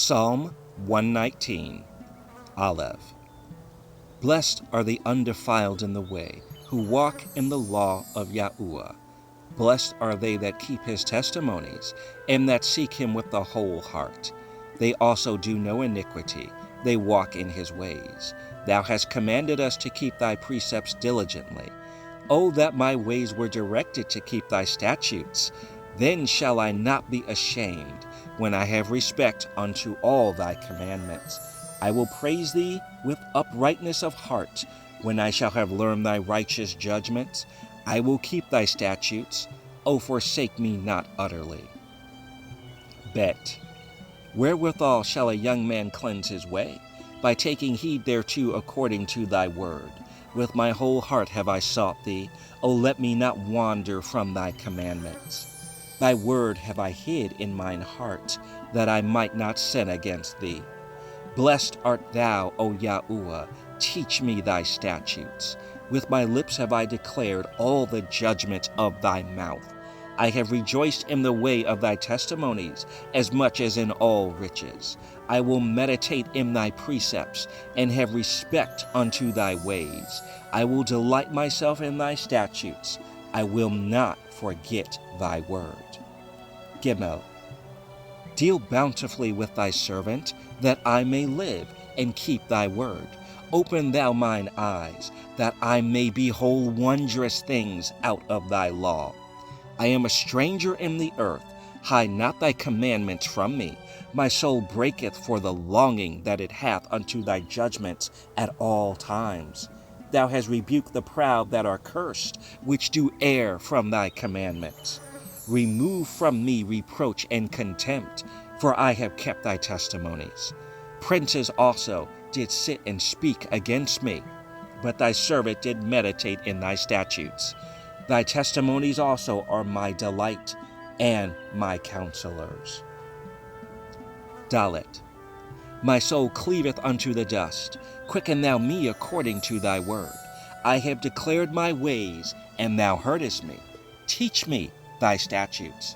Psalm 119, Aleph. Blessed are the undefiled in the way, who walk in the law of Yahuwah. Blessed are they that keep his testimonies, and that seek him with the whole heart. They also do no iniquity, they walk in his ways. Thou hast commanded us to keep thy precepts diligently. O that my ways were directed to keep thy statutes! Then shall I not be ashamed, when I have respect unto all thy commandments. I will praise thee with uprightness of heart, when I shall have learned thy righteous judgments. I will keep thy statutes. O forsake me not utterly. Bet. Wherewithal shall a young man cleanse his way? By taking heed thereto according to thy word. With my whole heart have I sought thee. O let me not wander from thy commandments. Thy word have I hid in mine heart, that I might not sin against thee. Blessed art thou, O Yahuwah, teach me thy statutes. With my lips have I declared all the judgments of thy mouth. I have rejoiced in the way of thy testimonies, as much as in all riches. I will meditate in thy precepts, and have respect unto thy ways. I will delight myself in thy statutes. I will not forget thy word. Gimel. Deal bountifully with thy servant, that I may live, and keep thy word. Open thou mine eyes, that I may behold wondrous things out of thy law. I am a stranger in the earth. Hide not thy commandments from me. My soul breaketh for the longing that it hath unto thy judgments at all times. Thou hast rebuked the proud that are cursed, which do err from thy commandments. Remove from me reproach and contempt, for I have kept thy testimonies. Princes also did sit and speak against me, but thy servant did meditate in thy statutes. Thy testimonies also are my delight, and my counselors. Dalet. My soul cleaveth unto the dust. Quicken thou me according to thy word. I have declared my ways, and thou heardest me. Teach me thy statutes.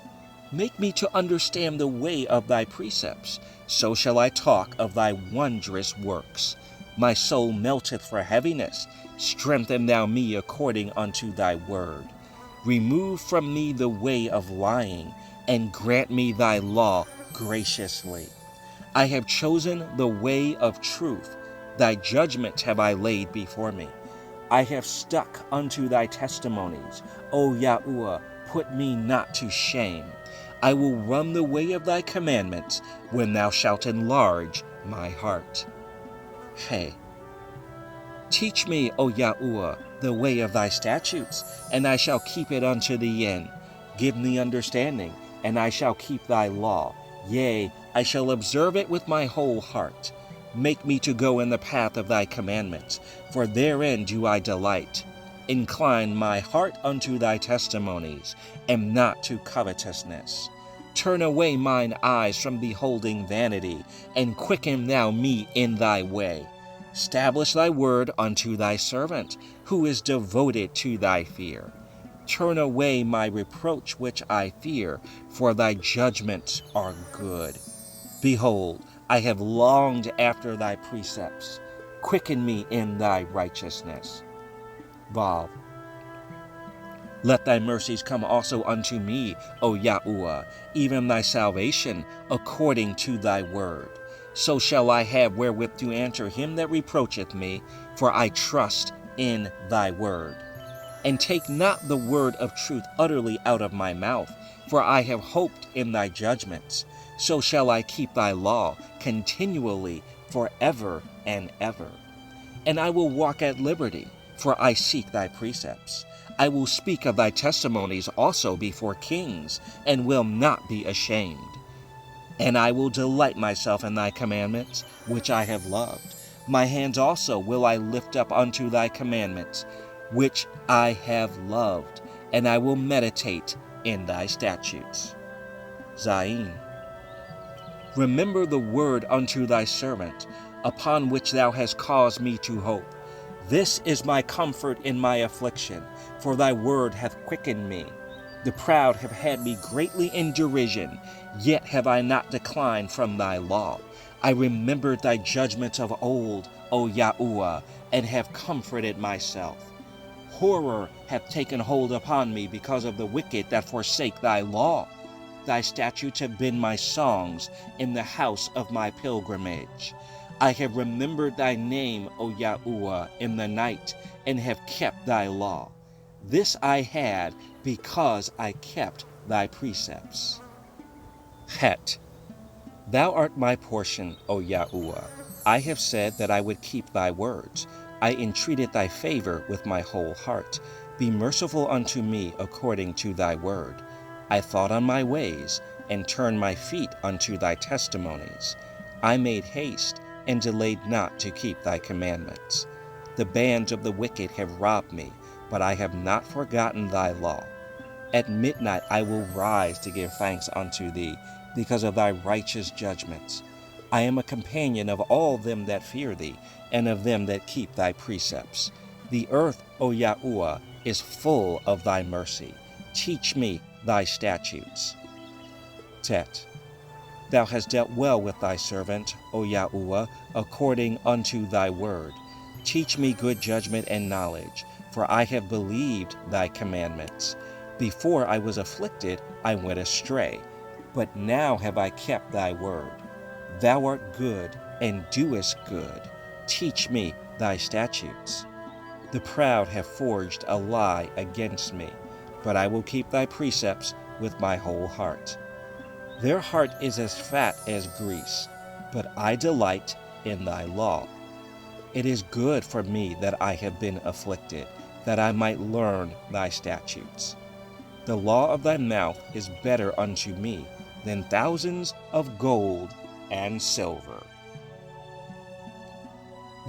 Make me to understand the way of thy precepts. So shall I talk of thy wondrous works. My soul melteth for heaviness. Strengthen thou me according unto thy word. Remove from me the way of lying, and grant me thy law graciously. I have chosen the way of truth. Thy judgment have I laid before me. I have stuck unto thy testimonies. O Yahuwah, put me not to shame. I will run the way of thy commandments, when thou shalt enlarge my heart. Hey. Teach me, O Yahuwah, the way of thy statutes, and I shall keep it unto the end. Give me understanding, and I shall keep thy law. Yea, I shall observe it with my whole heart. Make me to go in the path of thy commandments, for therein do I delight. Incline my heart unto thy testimonies, and not to covetousness. Turn away mine eyes from beholding vanity, and quicken thou me in thy way. Establish thy word unto thy servant, who is devoted to thy fear. Turn away my reproach which I fear, for thy judgments are good. Behold, I have longed after thy precepts. Quicken me in thy righteousness. Vav. Let thy mercies come also unto me, O Yahuwah, even thy salvation, according to thy word. So shall I have wherewith to answer him that reproacheth me, for I trust in thy word. And take not the word of truth utterly out of my mouth, for I have hoped in thy judgments. So shall I keep thy law continually forever and ever. And I will walk at liberty, for I seek thy precepts. I will speak of thy testimonies also before kings, and will not be ashamed. And I will delight myself in thy commandments, which I have loved. My hands also will I lift up unto thy commandments, which I have loved, and I will meditate in thy statutes. Zayin. Remember the word unto thy servant, upon which thou hast caused me to hope. This is my comfort in my affliction, for thy word hath quickened me. The proud have had me greatly in derision, yet have I not declined from thy law. I remembered thy judgments of old, O Yahuwah, and have comforted myself. Horror hath taken hold upon me because of the wicked that forsake thy law. Thy statutes have been my songs in the house of my pilgrimage. I have remembered thy name, O Yahuwah, in the night, and have kept thy law. This I had because I kept thy precepts. Het. Thou art my portion, O Yahuwah. I have said that I would keep thy words. I entreated thy favor with my whole heart. Be merciful unto me according to thy word. I thought on my ways, and turned my feet unto thy testimonies. I made haste, and delayed not to keep thy commandments. The bands of the wicked have robbed me, but I have not forgotten thy law. At midnight I will rise to give thanks unto thee, because of thy righteous judgments. I am a companion of all them that fear thee, and of them that keep thy precepts. The earth, O Yahuwah, is full of thy mercy. Teach me thy statutes. Tet. Thou hast dealt well with thy servant, O Yahuwah, according unto thy word. Teach me good judgment and knowledge, for I have believed thy commandments. Before I was afflicted, I went astray, but now have I kept thy word. Thou art good, and doest good. Teach me thy statutes. The proud have forged a lie against me, but I will keep thy precepts with my whole heart. Their heart is as fat as grease, but I delight in thy law. It is good for me that I have been afflicted, that I might learn thy statutes. The law of thy mouth is better unto me than thousands of gold and silver.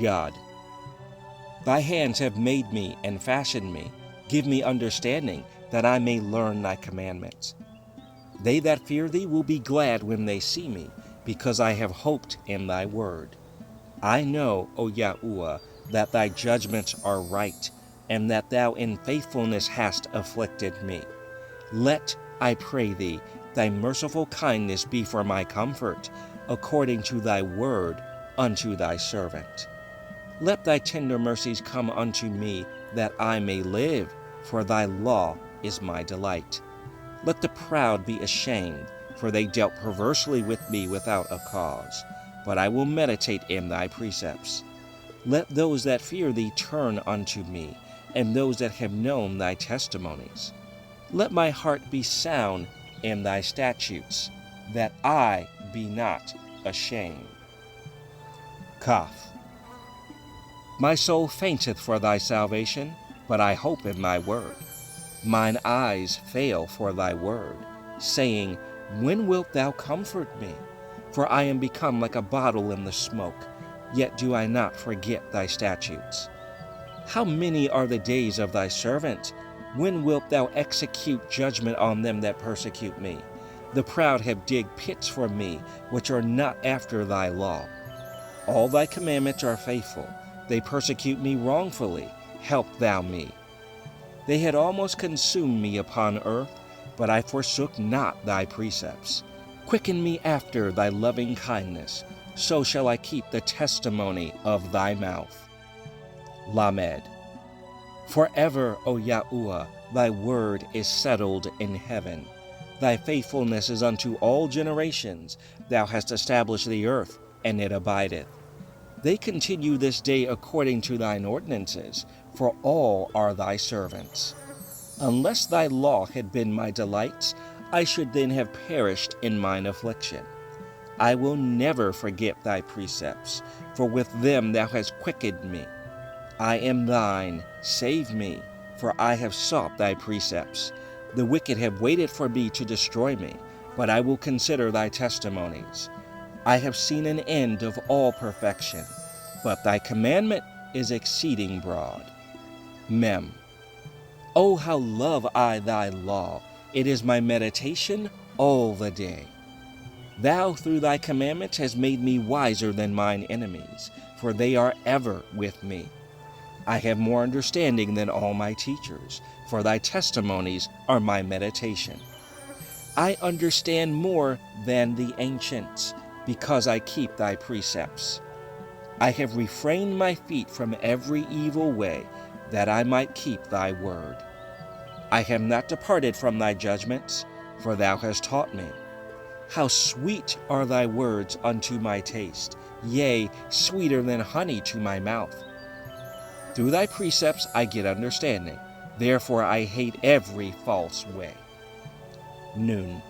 God. Thy hands have made me and fashioned me. Give me understanding, that I may learn thy commandments. They that fear thee will be glad when they see me, because I have hoped in thy word. I know, O Yahuwah, that thy judgments are right, and that thou in faithfulness hast afflicted me. Let, I pray thee, thy merciful kindness be for my comfort, according to thy word unto thy servant. Let thy tender mercies come unto me, that I may live, for thy law is my delight. Let the proud be ashamed, for they dealt perversely with me without a cause. But I will meditate in thy precepts. Let those that fear thee turn unto me, and those that have known thy testimonies. Let my heart be sound in thy statutes, that I be not ashamed. Kaf. My soul fainteth for thy salvation, but I hope in thy word. Mine eyes fail for thy word, saying, When wilt thou comfort me? For I am become like a bottle in the smoke, yet do I not forget thy statutes. How many are the days of thy servant? When wilt thou execute judgment on them that persecute me? The proud have digged pits for me, which are not after thy law. All thy commandments are faithful. They persecute me wrongfully. Help thou me. They had almost consumed me upon earth, but I forsook not thy precepts. Quicken me after thy loving kindness, so shall I keep the testimony of thy mouth. Lamed. Forever, O Yahuwah, thy word is settled in heaven. Thy faithfulness is unto all generations. Thou hast established the earth, and it abideth. They continue this day according to thine ordinances, for all are thy servants. Unless thy law had been my delights, I should then have perished in mine affliction. I will never forget thy precepts, for with them thou hast quickened me. I am thine, save me, for I have sought thy precepts. The wicked have waited for me to destroy me, but I will consider thy testimonies. I have seen an end of all perfection, but thy commandment is exceeding broad. Mem. Oh, how love I thy law! It is my meditation all the day. Thou through thy commandments hast made me wiser than mine enemies, for they are ever with me. I have more understanding than all my teachers, for thy testimonies are my meditation. I understand more than the ancients, because I keep thy precepts. I have refrained my feet from every evil way, that I might keep thy word. I have not departed from thy judgments, for thou hast taught me. How sweet are thy words unto my taste, yea, sweeter than honey to my mouth. Through thy precepts I get understanding, therefore I hate every false way. Noon.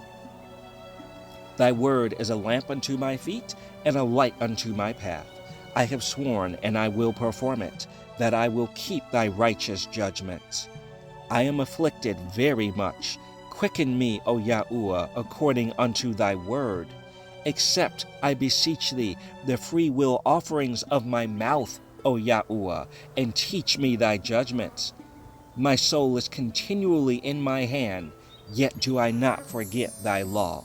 Thy word is a lamp unto my feet, and a light unto my path. I have sworn, and I will perform it, that I will keep thy righteous judgments. I am afflicted very much. Quicken me, O Yahuwah, according unto thy word. Accept, I beseech thee, the free will offerings of my mouth, O Yahuwah, and teach me thy judgments. My soul is continually in my hand, yet do I not forget thy law.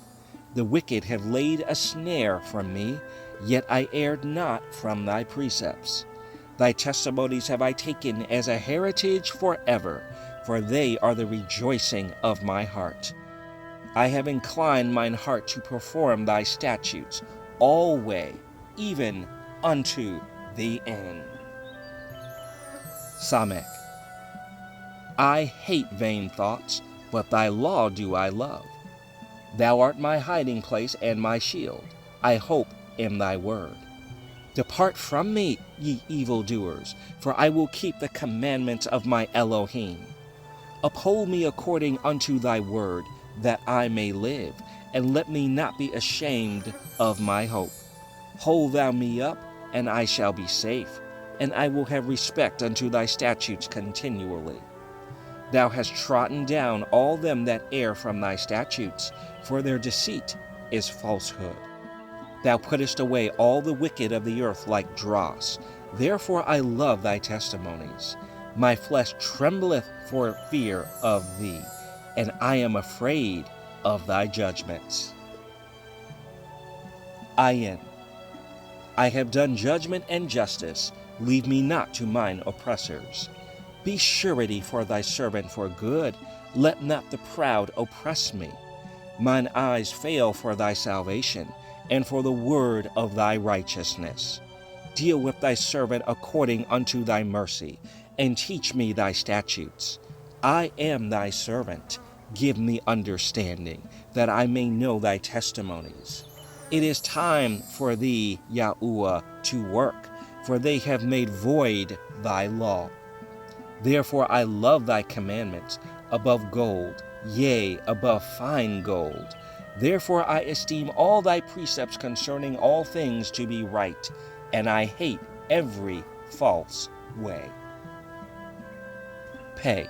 The wicked have laid a snare for me, yet I erred not from thy precepts. Thy testimonies have I taken as a heritage forever, for they are the rejoicing of my heart. I have inclined mine heart to perform thy statutes, alway, even unto the end. Samek. I hate vain thoughts, but thy law do I love. Thou art my hiding place and my shield. I hope in thy word. Depart from me, ye evildoers, for I will keep the commandments of my Elohim. Uphold me according unto thy word, that I may live, and let me not be ashamed of my hope. Hold thou me up, and I shall be safe, and I will have respect unto thy statutes continually. Thou hast trodden down all them that err from thy statutes, for their deceit is falsehood. Thou puttest away all the wicked of the earth like dross. Therefore I love thy testimonies. My flesh trembleth for fear of thee, and I am afraid of thy judgments. Ayin. I have done judgment and justice. Leave me not to mine oppressors. Be surety for thy servant for good. Let not the proud oppress me. Mine eyes fail for thy salvation, and for the word of thy righteousness. Deal with thy servant according unto thy mercy, and teach me thy statutes. I am thy servant. Give me understanding, that I may know thy testimonies. It is time for thee, Yahuwah, to work, for they have made void thy law. Therefore I love thy commandments above gold, yea, above fine gold. Therefore I esteem all thy precepts concerning all things to be right, and I hate every false way. Pay.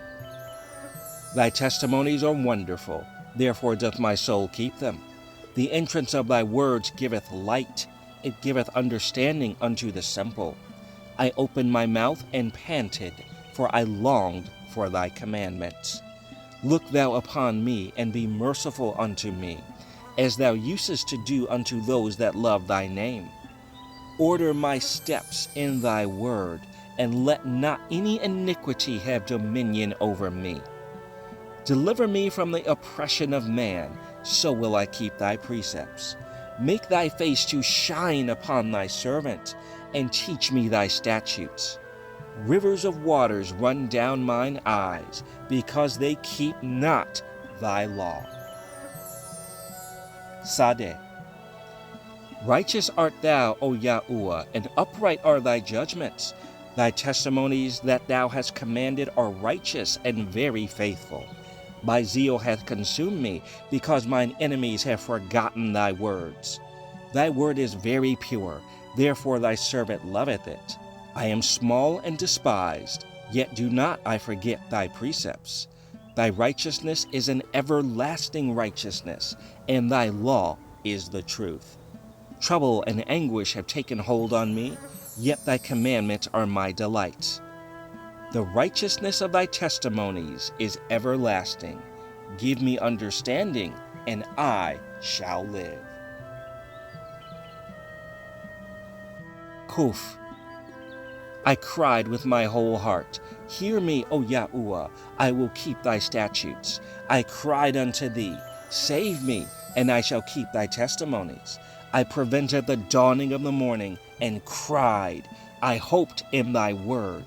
Thy testimonies are wonderful, therefore doth my soul keep them. The entrance of thy words giveth light, it giveth understanding unto the simple. I opened my mouth and panted, for I longed for thy commandments. Look thou upon me, and be merciful unto me, as thou usest to do unto those that love thy name. Order my steps in thy word, and let not any iniquity have dominion over me. Deliver me from the oppression of man, so will I keep thy precepts. Make thy face to shine upon thy servant, and teach me thy statutes. Rivers of waters run down mine eyes, because they keep not thy law. Sadeh. Righteous art thou, O Yahuwah, and upright are thy judgments. Thy testimonies that thou hast commanded are righteous and very faithful. My zeal hath consumed me, because mine enemies have forgotten thy words. Thy word is very pure, therefore thy servant loveth it. I am small and despised, yet do not I forget thy precepts. Thy righteousness is an everlasting righteousness, and thy law is the truth. Trouble and anguish have taken hold on me, yet thy commandments are my delights. The righteousness of thy testimonies is everlasting. Give me understanding, and I shall live. Kuf. I cried with my whole heart, hear me, O Yahuwah, I will keep thy statutes. I cried unto thee, save me, and I shall keep thy testimonies. I prevented the dawning of the morning, and cried, I hoped in thy word.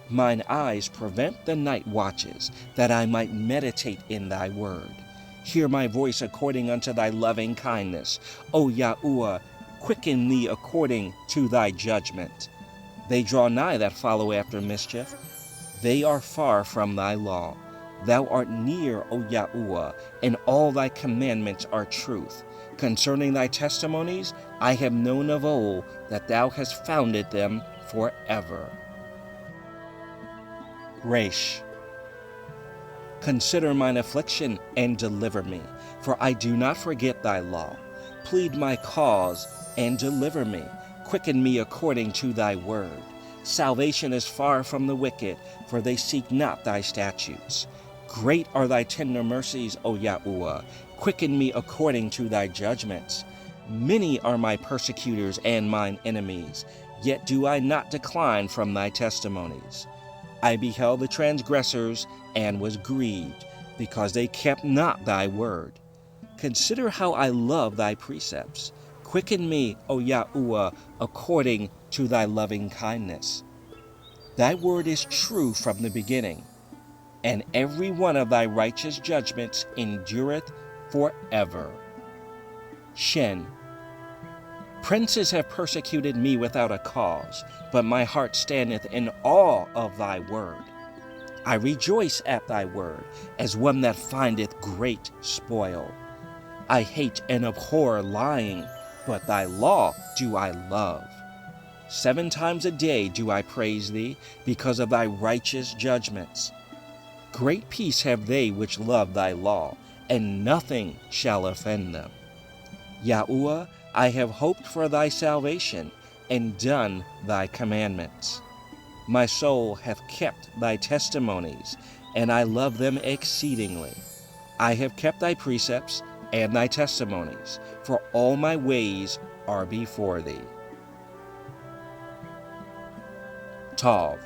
Mine eyes prevent the night watches, that I might meditate in thy word. Hear my voice according unto thy loving kindness. O Yahuwah, quicken me according to thy judgment. They draw nigh that follow after mischief. They are far from thy law. Thou art near, O Yahuwah, and all thy commandments are truth. Concerning thy testimonies, I have known of old that thou hast founded them forever. Resh. Consider mine affliction and deliver me, for I do not forget thy law. Plead my cause and deliver me. Quicken me according to thy word. Salvation is far from the wicked, for they seek not thy statutes. Great are thy tender mercies, O Yahuwah. Quicken me according to thy judgments. Many are my persecutors and mine enemies, yet do I not decline from thy testimonies. I beheld the transgressors and was grieved, because they kept not thy word. Consider how I love thy precepts. Quicken me, O Yahuwah, according to thy loving kindness. Thy word is true from the beginning, and every one of thy righteous judgments endureth forever. Shen. Princes have persecuted me without a cause, but my heart standeth in awe of thy word. I rejoice at thy word, as one that findeth great spoil. I hate and abhor lying, but thy law do I love. 7 times a day do I praise thee, because of thy righteous judgments. Great peace have they which love thy law, and nothing shall offend them. Yahuwah, I have hoped for thy salvation, and done thy commandments. My soul hath kept thy testimonies, and I love them exceedingly. I have kept thy precepts and thy testimonies, for all my ways are before thee. Tav.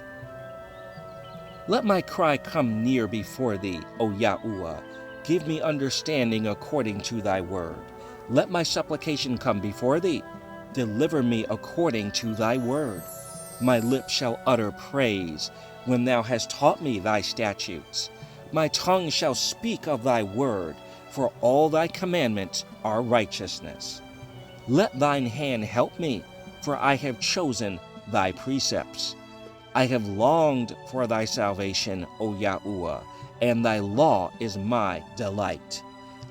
Let my cry come near before thee, O Yahuwah. Give me understanding according to thy word. Let my supplication come before thee. Deliver me according to thy word. My lips shall utter praise when thou hast taught me thy statutes. My tongue shall speak of thy word, for all thy commandments are righteousness. Let thine hand help me, for I have chosen thy precepts. I have longed for thy salvation, O Yahuwah, and thy law is my delight.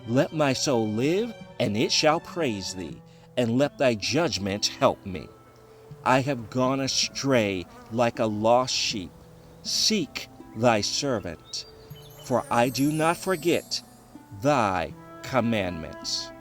Let my soul live, and it shall praise thee, and let thy judgment help me. I have gone astray like a lost sheep. Seek thy servant, for I do not forget thy commandments.